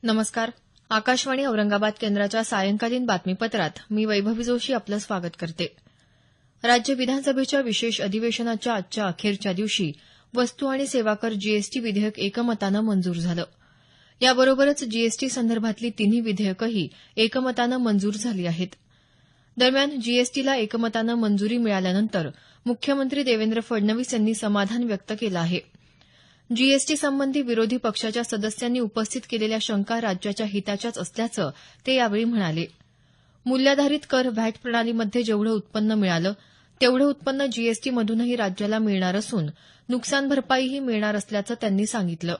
नमस्कार. आकाशवाणी औरंगाबाद केंद्राच्या सायंकालीन बातमीपत्रात मी वैभवी जोशी आपलं स्वागत करते. राज्य विधानसभेच्या विशेष अधिवेशनाच्या आजच्या अखेरच्या दिवशी वस्तू आणि सेवा कर जीएसटी विधेयक एकमतानं मंजूर झालं. याबरोबरच जीएसटी संदर्भातली तिन्ही विधेयकही एकमतानं मंजूर झाली आहेत. दरम्यान जीएसटीला एकमतानं मंजुरी मिळाल्यानंतर मुख्यमंत्री देवेंद्र फडणवीस यांनी समाधान व्यक्त केलं आहे. जीएसटी संबंधी विरोधी पक्षाच्या सदस्यांनी उपस्थित केलेल्या शंका राज्याच्या हिताच्याच असल्याचं ते यावेळी म्हणाले. मूल्याधारित कर व्हॅट प्रणालीमध्ये जेवढं उत्पन्न मिळालं तेवढं उत्पन्न जीएसटीमधूनही राज्याला मिळणार असून नुकसान भरपाईही मिळणार असल्याचं त्यांनी सांगितलं.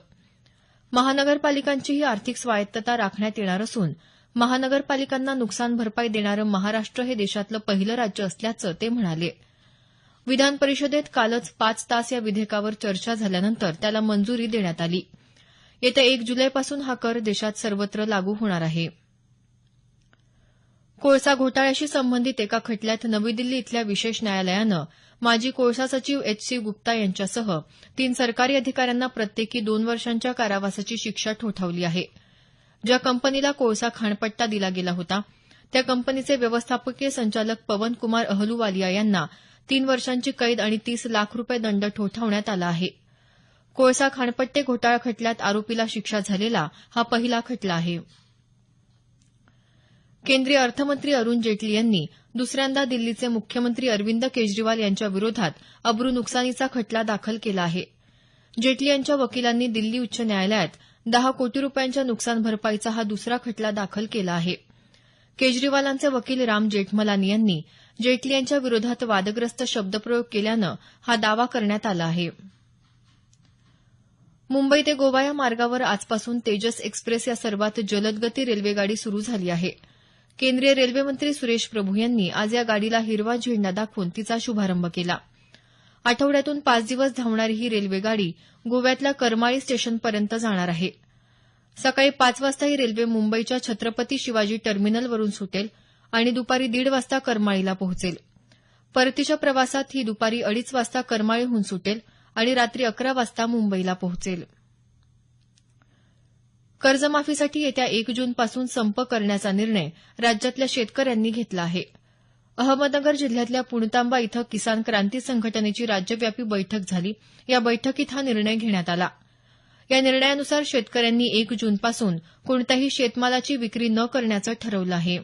महानगरपालिकांचीही आर्थिक स्वायत्तता राखण्यात येणार असून महानगरपालिकांना नुकसान भरपाई देणारं महाराष्ट्र हे देशातलं पहिलं राज्य असल्याचं ते म्हणाले. विधान परिषदेत कालच 5 तास या विधेयकावर चर्चा झाल्यानंतर त्याला मंजुरी देण्यात आली. येत्या 1 जुलैपासून हा कर देशात सर्वत्र लागू होणार आहे. कोळसा घोटाळ्याशी संबंधित एका खटल्यात नवी दिल्ली इथल्या विशेष न्यायालयानं माजी कोळसा सचिव एच.सी. गुप्ता यांच्यासह 3 सरकारी अधिकाऱ्यांना प्रत्येकी 2 वर्षांच्या कारावासाची शिक्षा ठोठावली आहे. ज्या कंपनीला कोळसा खाणपट्टा दिला गेला होता त्या कंपनीचे व्यवस्थापकीय संचालक पवन कुमार अहलुवालिया यांना 3 वर्षांची कैद आणि 30 लाख रुपये दंड ठोठावण्यात आला आहे. कोळसा खाणपट्टे घोटाळा खटल्यात आरोपीला शिक्षा झालेला हा पहिला खटला आहे. केंद्रीय अर्थमंत्री अरुण जेटली यांनी दुसऱ्यांदा दिल्लीचे मुख्यमंत्री अरविंद केजरीवाल यांच्या विरोधात अब्रू नुकसानीचा खटला दाखल केला आहे. जेटली यांच्या वकिलांनी दिल्ली उच्च न्यायालयात 10 कोटी रुपयांच्या नुकसान भरपाईचा हा दुसरा खटला दाखल केला आहे. केजरीवालांचे वकील राम जेठमलानी यांनी जेटली यांच्या विरोधात वादग्रस्त शब्दप्रयोग केल्यानं हा दावा करण्यात आला आहे. मुंबई ते गोवा या मार्गावर आजपासून तेजस एक्सप्रेस या सर्वात जलदगती रेल्वेगाडी सुरू झाली आहे. केंद्रीय रेल्वे मंत्री सुरेश प्रभू यांनी आज या गाडीला हिरवा झेंडा दाखवून तिचा शुभारंभ केला. आठवड्यातून 5 दिवस धावणारी ही रेल्वेगाडी गोव्यातल्या करमाळी स्टेशनपर्यंत जाणार आहे. सकाळी 5 वाजता ही रेल्वे मुंबईच्या छत्रपती शिवाजी टर्मिनलवरून सुटेल आणि दुपारी 1:30 वाजता करमाळीला पोहोचेल. परतीच्या प्रवासात ही दुपारी 2:30 वाजता करमाळीहून सुटेल आणि रात्री 11 वाजता मुंबईला पोहोचेल. कर्जमाफीसाठी येत्या 1 जूनपासून संप करण्याचा निर्णय राज्यातल्या शेतकऱ्यांनी घेतला आहे. अहमदनगर जिल्ह्यातल्या पुणतांबा इथं किसान क्रांती संघटनेची राज्यव्यापी बैठक झाली. या बैठकीत हा निर्णय घेण्यात आला. या निर्णयानुसार शेतकऱ्यांनी 1 जूनपासून कोणत्याही शेतमालाची विक्री न करण्याचं ठरवलं आहे.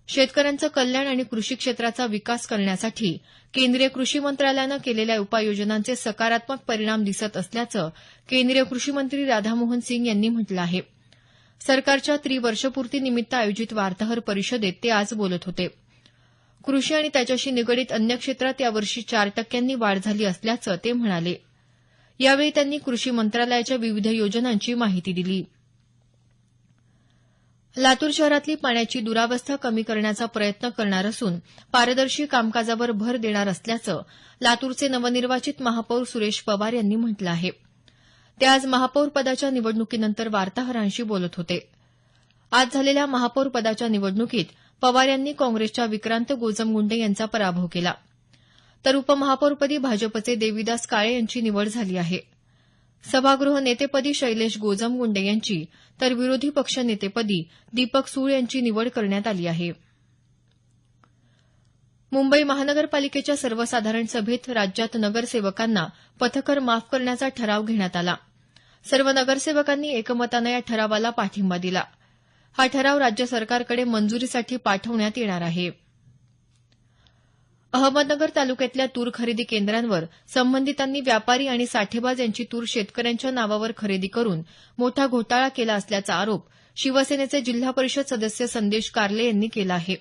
शेतकऱ्यांचं कल्याण आणि कृषी क्षेत्राचा विकास करण्यासाठी केंद्रीय कृषी मंत्रालयानं केलेल्या उपाययोजनांचे सकारात्मक परिणाम दिसत असल्याचं केंद्रीय कृषी मंत्री राधामोहन सिंग यांनी म्हटलं आहे. सरकारच्या त्रिवर्षपूर्तीनिमित्त आयोजित वार्ताहर परिषदेत ते आज बोलत होते. कृषी आणि त्याच्याशी निगडीत अन्य क्षेत्रात यावर्षी 4% वाढ झाली असल्याचं ते म्हणाले. यावेळी त्यांनी कृषी मंत्रालयाच्या विविध योजनांची माहिती दिली. लातूर शहरातली पाण्याची दुरावस्था कमी करण्याचा प्रयत्न करणार असून पारदर्शी कामकाजावर भर देणार असल्याचं लातूरचे नवनिर्वाचित महापौर सुरेश पवार यांनी म्हटलं आहे. ते आज महापौर पदाच्या निवडणुकीनंतर वार्ताहरांशी बोलत होते. आज झालेल्या महापौर पदाच्या निवडणुकीत पवार यांनी काँग्रेसच्या विक्रांत गोजमगुंडे यांचा पराभव केला. तर उपमहापौरपदी भाजपचे देविदास काळे यांची निवड झाली आहे. सभागृह नेतेपदी शैलेश गोजमगुंडे यांची तर विरोधी पक्ष नेतेपदी दीपक सूळ यांची निवड करण्यात आली आहे. मुंबई महानगरपालिकेच्या सर्वसाधारण सभेत राज्यात नगरसेवकांना पथकर माफ करण्याचा ठराव घेण्यात आला. सर्व नगरसेवकांनी एकमतानं या ठरावाला पाठिंबा दिला. हा ठराव राज्य सरकारकडे मंजुरीसाठी पाठवण्यात येणार आहे. अहमदनगर तालुक्यातल्या तूर खरेदी केंद्रांवर संबंधितांनी व्यापारी आणि साठेबाज यांची तूर शेतकऱ्यांच्या नावावर खरेदी करून मोठा घोटाळा केला असल्याचा आरोप शिवसेनेचे जिल्हा परिषद सदस्य संदेश कार्ले यांनी केला आहे.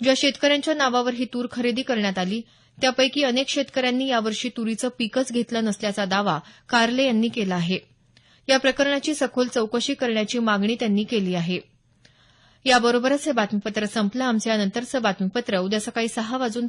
ज्या शेतकऱ्यांच्या नावावर ही तूर खरेदी करण्यात आली त्यापैकी अनेक शेतकऱ्यांनी यावर्षी तुरीचं पीकच घेतलं नसल्याचा दावा कार्ले यांनी केला आहे. या प्रकरणाची सखोल चौकशी करण्याची मागणी त्यांनी केली आहे. याबरोबरच हे बातमीपत्र संपलं. आमचं यानंतरचं बातमीपत्र उद्या सकाळी 6:50 वाजून